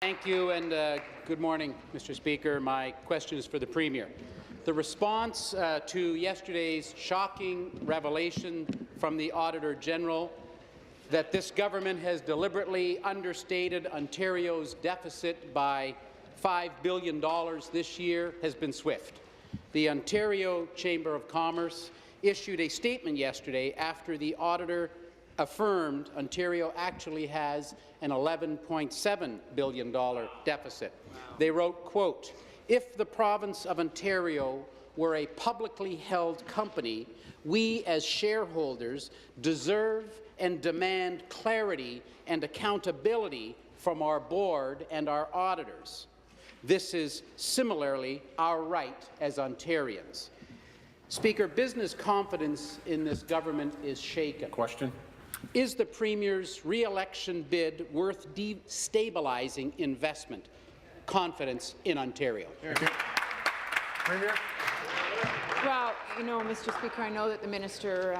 Thank you, and good morning, Mr. Speaker. My question is for the Premier. The response to yesterday's shocking revelation from the Auditor General that this government has deliberately understated Ontario's deficit by $5 billion this year has been swift. The Ontario Chamber of Commerce issued a statement yesterday after the auditor affirmed Ontario actually has an $11.7 billion deficit. They wrote, quote, "If the province of Ontario were a publicly held company, we as shareholders deserve and demand clarity and accountability from our board and our auditors. This is similarly our right as Ontarians." Speaker, business confidence in this government is shaken. Question. Is the Premier's re-election bid worth destabilizing investment confidence in Ontario? Premier. Well, you know, Mr. Speaker, I know that the minister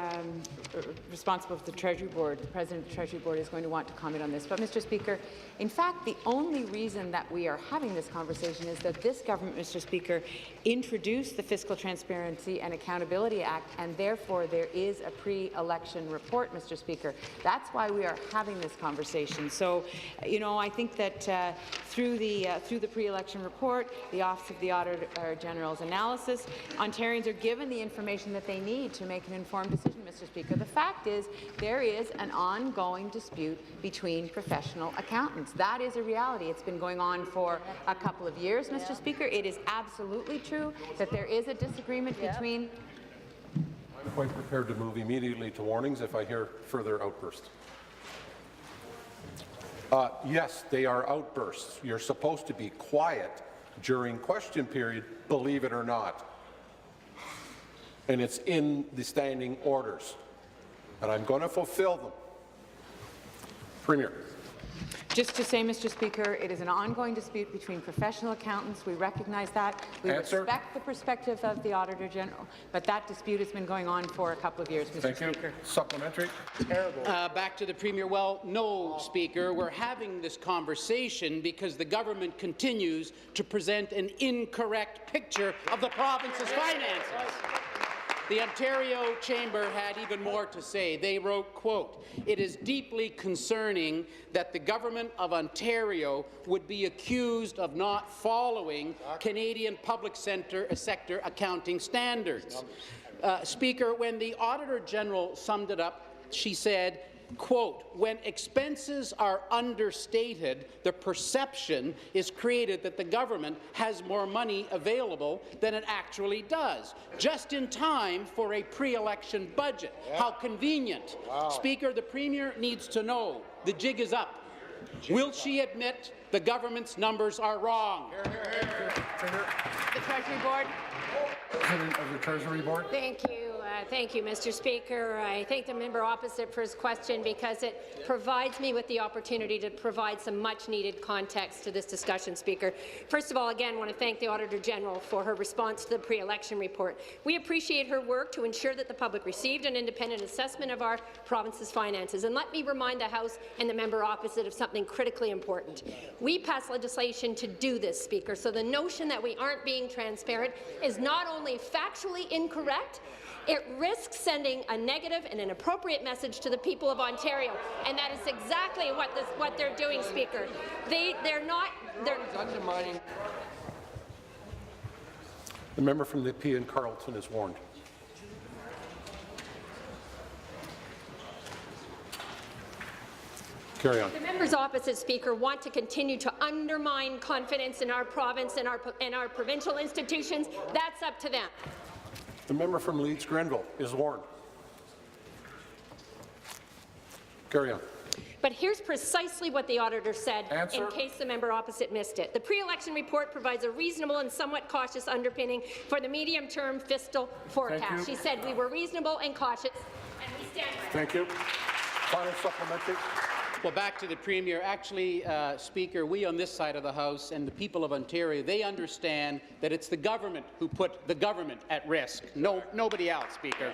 responsible for the Treasury Board, the President of the Treasury Board, is going to want to comment on this. But, Mr. Speaker, in fact, the only reason that we are having this conversation is that this government, Mr. Speaker, introduced the Fiscal Transparency and Accountability Act, and therefore there is a pre-election report, Mr. Speaker. That's why we are having this conversation. So, you know, I think that through the pre-election report, the Office of the Auditor General's analysis, Ontarians are given the information that they need to make an informed decision, Mr. Speaker. The fact is there is an ongoing dispute between professional accountants. That is a reality. It's been going on for a couple of years, Mr. Speaker. It is absolutely true that there is a disagreement between... I'm quite prepared to move immediately to warnings if I hear further outbursts. Yes, they are outbursts. You're supposed to be quiet during question period, believe it or not. And it's in the standing orders. And I'm going to fulfill them. Premier. Just to say, Mr. Speaker, it is an ongoing dispute between professional accountants. We recognize that. We respect the perspective of the Auditor General, but that dispute has been going on for a couple of years, Mr. Thank Speaker. You. Supplementary. Terrible. Back to the Premier. Well, no, Speaker. We're having this conversation because the government continues to present an incorrect picture of the province's finances. The Ontario Chamber had even more to say. They wrote, quote, "It is deeply concerning that the Government of Ontario would be accused of not following Canadian public sector accounting standards." Speaker, when the Auditor General summed it up, she said, quote, "When expenses are understated, the perception is created that the government has more money available than it actually does, just in time for a pre-election budget." Yeah. How convenient. Wow. Speaker, the Premier needs to know the jig is up. Will she admit the government's numbers are wrong? The Treasury Board. President of the Treasury Board. Thank you, Mr. Speaker. I thank the member opposite for his question because it provides me with the opportunity to provide some much-needed context to this discussion, Speaker. First of all, again, I want to thank the Auditor General for her response to the pre-election report. We appreciate her work to ensure that the public received an independent assessment of our province's finances. And let me remind the House and the member opposite of something critically important. We passed legislation to do this, Speaker, so the notion that we aren't being transparent is not only factually incorrect, it risks sending a negative and inappropriate message to the people of Ontario, and that is exactly what they're doing, Speaker. They're undermining. The member from Nipissing and Carleton is warned. Carry on. The members opposite, Speaker, want to continue to undermine confidence in our province and our provincial institutions. That's up to them. The member from Leeds-Grenville is warned. Carry on. But here's precisely what the auditor said. Answer. In case the member opposite missed it. The pre-election report provides a reasonable and somewhat cautious underpinning for the medium-term fiscal forecast. She said we were reasonable and cautious, and we stand by. Thank you. Final supplementary. Well, back to the Premier. Actually, Speaker, we on this side of the House and the people of Ontario, they understand that it's the government who put the government at risk. Nobody else, Speaker.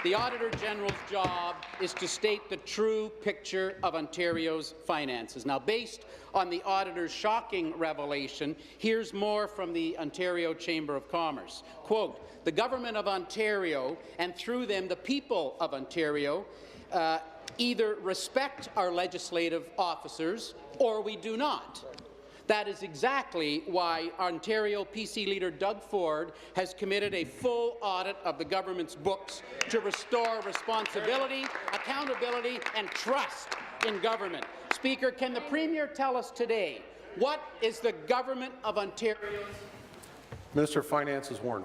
The Auditor General's job is to state the true picture of Ontario's finances. Now, based on the Auditor's shocking revelation, here's more from the Ontario Chamber of Commerce. Quote, the Government of Ontario, and through them the people of Ontario, either respect our legislative officers or we do not. That is exactly why Ontario PC leader Doug Ford has committed a full audit of the government's books to restore responsibility, accountability and trust in government. Speaker, can the Premier tell us today what is the Government of Ontario's... Minister of Finance is warned.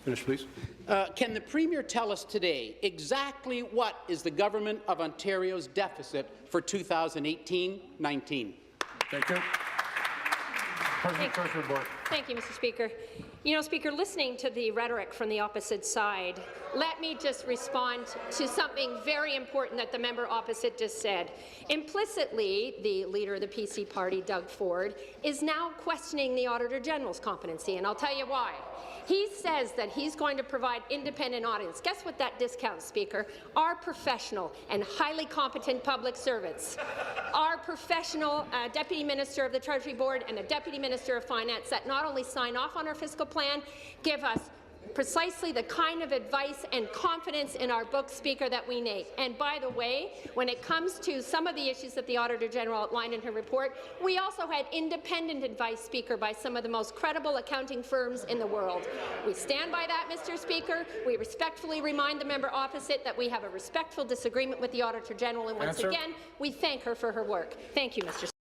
Finish, please. Can the Premier tell us today exactly what is the Government of Ontario's deficit for 2018-19? Thank you. President Treasury Board. Thank you, Mr. Speaker. You know, Speaker, listening to the rhetoric from the opposite side, let me just respond to something very important that the member opposite just said. Implicitly, the leader of the PC party, Doug Ford, is now questioning the Auditor General's competency, and I'll tell you why. He says that he's going to provide independent audits. Guess what that discounts, Speaker? Our professional and highly competent public servants. Our professional Deputy Minister of the Treasury Board and the Deputy Minister of Finance that not only sign off on our fiscal plan, give us precisely the kind of advice and confidence in our book, Speaker, that we need. And by the way, when it comes to some of the issues that the Auditor General outlined in her report, we also had independent advice, Speaker, by some of the most credible accounting firms in the world. We stand by that, Mr. Speaker. We respectfully remind the member opposite that we have a respectful disagreement with the Auditor General, and once again, we thank her for her work. Thank you, Mr. Speaker.